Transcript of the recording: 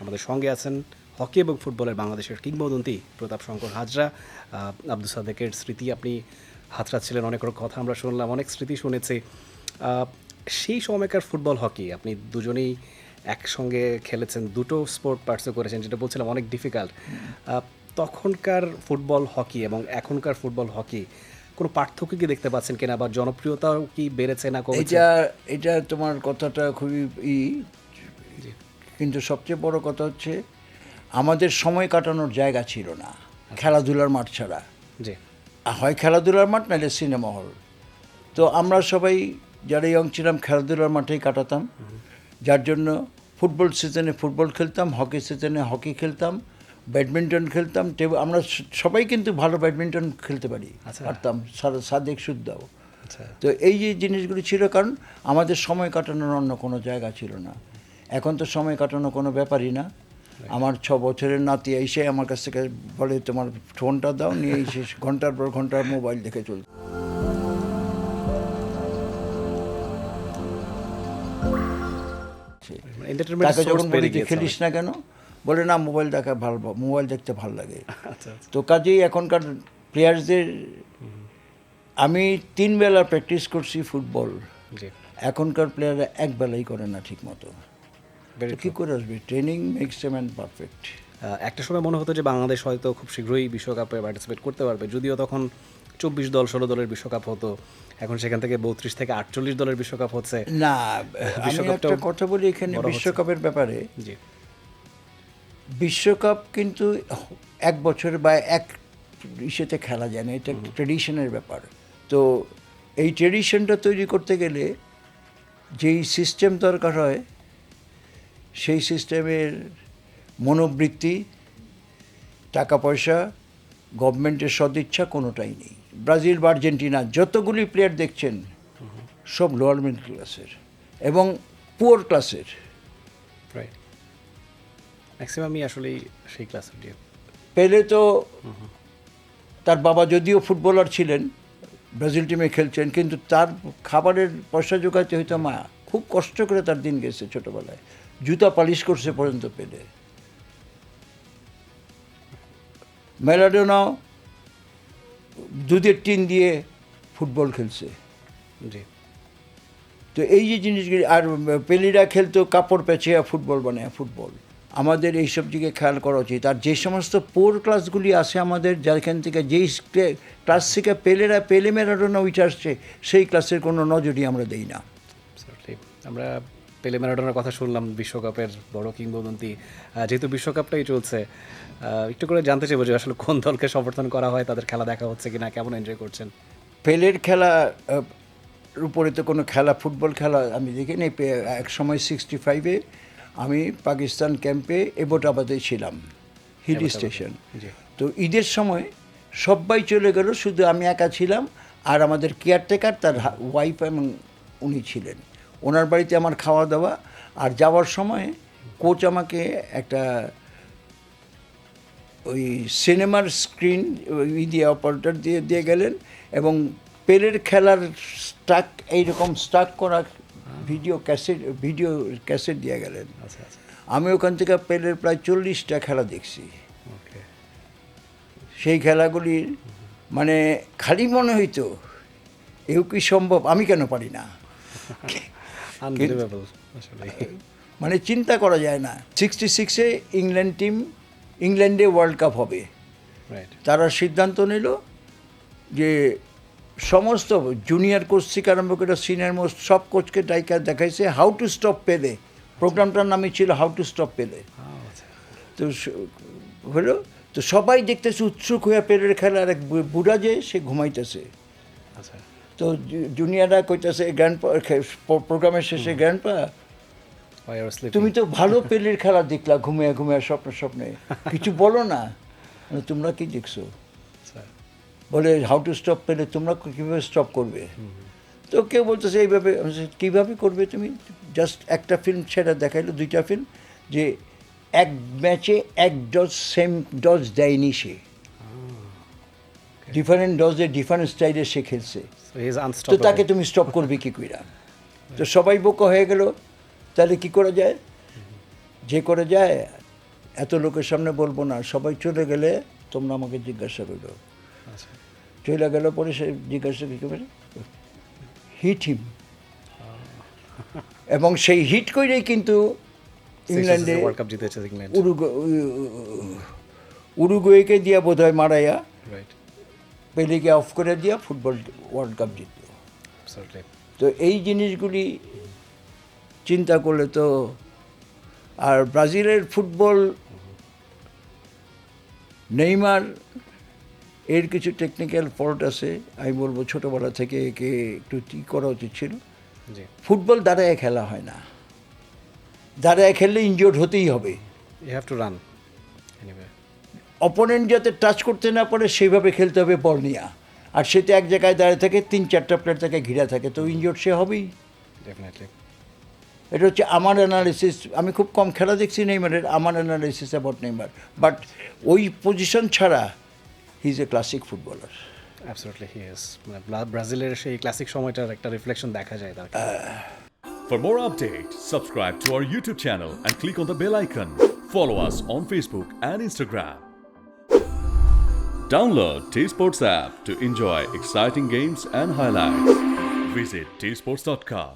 আমাদের সঙ্গে আছেন হকি এবং ফুটবলের বাংলাদেশের কিংবদন্তি প্রতাপ শঙ্কর হাজরা। আব্দুল সাদেকের স্মৃতি আপনি হাতড়াচ্ছিলেন, অনেক কথা আমরা শুনলাম, অনেক স্মৃতি শুনেছি। সেই সময়কার ফুটবল হকি আপনি দুজনেই একসঙ্গে খেলেছেন, দুটো স্পোর্ট পার্টসও করেছেন, যেটা বলছিলাম অনেক ডিফিকাল্ট। তখনকার ফুটবল হকি এবং এখনকার ফুটবল হকি কোনো পার্থক্য কি দেখতে পাচ্ছেন কিনা, বা জনপ্রিয়তাও কি বেড়েছে না কমেছে? এটা তোমার কথাটা খুবই কিন্তু সবচেয়ে বড় কথা হচ্ছে আমাদের সময় কাটানোর জায়গা ছিল না খেলাধুলার মাঠ ছাড়া। জি, হয় খেলাধুলার মাঠ নাহলে সিনেমা হল। তো আমরা সবাই যারা ইয়ং ছিলাম খেলাধুলার মাঠেই কাটাতাম, যার জন্য ফুটবল সিজনে ফুটবল খেলতাম, হকি সিজনে হকি খেলতাম, ব্যাডমিন্টন খেলতাম। আমরা সবাই কিন্তু ভালো ব্যাডমিন্টন খেলতে পারতাম, সাদেক সুদ্দাও। তো এই যে জিনিসগুলি ছিল, কারণ আমাদের সময় কাটানোর অন্য কোনো জায়গা ছিল না। এখন তো সময় কাটানো কোনো ব্যাপারই না। আমার 6 বছরের নাতি এসে আমার কাছ থেকে বলে তোমার ফোনটা দাও, নিয়ে এসে ঘন্টার পর ঘন্টার মোবাইল দেখে চলত। তাকে যখন বলি যে খেলিস না কেন, বলে না মোবাইল দেখা ভালো, মোবাইল দেখতে ভালো লাগে। তো কাজেই এখনকার প্লেয়ার্সদের আমি 3 বেলা প্র্যাকটিস করছি ফুটবল, এখনকার প্লেয়াররা 1 বেলাই করে না ঠিক মতো। কী করে আসবে? Training makes a man perfect. একটা সময় মনে হতো যে বাংলাদেশ হয়তো খুব শীঘ্রই বিশ্বকাপে পার্টিসিপেট করতে পারবে, যদিও তখন 24 দল 16 দলের বিশ্বকাপ হতো, এখন সেখান থেকে 32 থেকে 48 দলের বিশ্বকাপ হচ্ছে। না, আমি একটা কথা বলি এখানে বিশ্বকাপের ব্যাপারে। বিশ্বকাপ কিন্তু 1 বছর বা এক ইসেতে খেলা যায় না, এটা ট্রেডিশনের ব্যাপার। তো এই ট্রেডিশনটা তৈরি করতে গেলে যেই সিস্টেম দরকার হয়, সেই সিস্টেমের মনোবৃত্তি, টাকা পয়সা, গভর্নমেন্টের সদিচ্ছা কোনোটাই নেই। ব্রাজিল বা আর্জেন্টিনা যতগুলি প্লেয়ার দেখছেন সব লোয়ার মিডল ক্লাসের এবং পুয়ার ক্লাসের। ম্যাক্সিমামই আসলে সেই ক্লাসের। পেলে তো তার বাবা যদিও ফুটবলার ছিলেন, ব্রাজিল টিমে খেলছেন, কিন্তু তার খাবারের পয়সা জোগাতে হয়তো মা খুব কষ্ট করে তার দিন গেছে, ছোটোবেলায় জুতা পালিশ করছে পর্যন্ত পেলে। ম্যারাডোনা দুধের টিন দিয়ে ফুটবল খেলছে। তো এই যে জিনিসগুলি, আর পেলিরা খেলতো কাপড় পেঁচিয়ে ফুটবল বানায় ফুটবল। আমাদের এইসব দিকে খেয়াল করা উচিত। আর যে সমস্ত পোর ক্লাসগুলি আছে আমাদের, যেখান থেকে যেই ক্লাস থেকে পেলে ম্যারাডোনা উঠে আসছে, সেই ক্লাসের কোনো নজরই আমরা দিই না। আমরা পেলে ম্যারাডোনার কথা শুনলাম, বিশ্বকাপের বড় কিংবদন্তি। যেহেতু বিশ্বকাপটাই চলছে, একটু করে জানতে চাইবো যে আসলে কোন দলকে সমর্থন করা হয়, তাদের খেলা দেখা হচ্ছে কিনা, কেমন এনজয় করছেন? পেলের খেলা উপরে তো কোনো খেলা, ফুটবল খেলা আমি দেখিনি। এক সময় 65-এ আমি পাকিস্তান ক্যাম্পে এবটাবাদে ছিলাম, হিল স্টেশন। তো ঈদের সময় সবাই চলে গেল, শুধু আমি একা ছিলাম, আর আমাদের কেয়ারটেকার তার ওয়াইফ এবং উনি ছিলেন। ওনার বাড়িতে আমার খাওয়া দাওয়া। আর যাওয়ার সময় কোচ আমাকে একটা ওই সিনেমার স্ক্রিন দিয়ে অপারেটর দিয়ে গেলেন, এবং পেলের খেলার এইরকম স্টাক করা ভিডিও ক্যাসেট দিয়ে গেলেন। আমি ওখান থেকে পেলের প্রায় 40টা খেলা দেখছি। সেই খেলাগুলির মানে খালি মনে হইতো এও কি সম্ভব, আমি কেন পারি না। মানে চিন্তা করা যায় না। 66-এ ইংল্যান্ডে ওয়ার্ল্ড কাপ হবে। তারা সিদ্ধান্ত নিল যে সমস্ত জুনিয়র কোচ থেকে আরম্ভ করে সিনিয়র মোস্ট সব কোচকে দেখাইছে হাউ টু স্টপ পেলে। প্রোগ্রামটার নামই ছিল হাউ টু স্টপ পেলে। তো হলো, তো সবাই দেখতেছে উৎসুক হয়ে পেলের খেলা। আর এক বুড়া যে সে ঘুমাইতেছে। তো জুনিয়ররা কইতেছে গ্র্যান্ডপা, প্রোগ্রামের শেষে গ্র্যান্ডপা তুমি তো ভালো পেলের খেলা দেখলা ঘুমিয়ে স্বপ্নে কিছু বলো না, তোমরা কি দেখছো? বলে হাউ টু স্টপ পেলে, তোমরা কীভাবে স্টপ করবে? তো কেউ বলতেছে এইভাবে। কীভাবে করবে তুমি? জাস্ট একটা ফিল্ম ছেড়ে দেখাইলো, 2টা ফিল্ম, যে এক ম্যাচে এক ডজ সেম ডজ দেয়নি সে, ডিফারেন্ট ডজে ডিফারেন্ট স্টাইলে সে খেলছে। তো তাকে তুমি স্টপ করবে কী কইরা? তো সবাই বোকা হয়ে গেল। তাহলে কী করা যায়? যে করে যায় এত লোকের সামনে বলবো না, সবাই চলে গেলে তোমরা আমাকে জিজ্ঞাসা করো। আচ্ছা চলে গেল পরে সে জিজ্ঞাসা করে হিট হিম, এবং সেই হিট করেই কিন্তু ইংল্যান্ডে ওয়ার্ল্ড কাপ জিতেছে ইংল্যান্ড, উরুগুয়েকে দিয়া বোধ হয় মারাইয়া রাইট, পেলেকে অফ করে দিয়া ফুটবল ওয়ার্ল্ড কাপ জিতল। অ্যাবসলিউটলি। তো এই জিনিসগুলি চিন্তা করলে তো, আর ব্রাজিলের ফুটবল, নেইমার এর কিছু টেকনিক্যাল ফল্ট আছে, আমি বলবো ছোটোবেলা থেকে একে একটু ঠিক করা উচিত ছিল। জি, ফুটবল দাঁড়ায় খেলা হয় না, দাঁড়ায় খেললে ইনজিওর্ড হতেই হবে। You have to run anyway. Opponent যাতে টাচ করতে না পারে সেইভাবে খেলতে হবে বল নিয়ে, আর সেটা এক জায়গায় দাঁড়িয়ে থাকে, 3-4টা প্লেয়ার তাকে ঘিরা থাকে, তো ইনজিওর্ড সে হবেই। ডেফিনেটলি। এটা হচ্ছে আমার অ্যানালিসিস। আমি খুব কম খেলা দেখছি নেইমারের, আমার অ্যানালিসিস অ্যাবাউট নেইমার, বাট ওই পজিশন ছাড়া he is a classic footballer. Absolutely he is, মানে ব্রাজিলের সেই ক্লাসিক সময়টার একটা রিফ্লেকশন দেখা যায় তার। For more updates, subscribe to our YouTube channel and click on the bell icon. Follow us on Facebook and Instagram. Download T Sports app to enjoy exciting games and highlights. Visit tsports.com.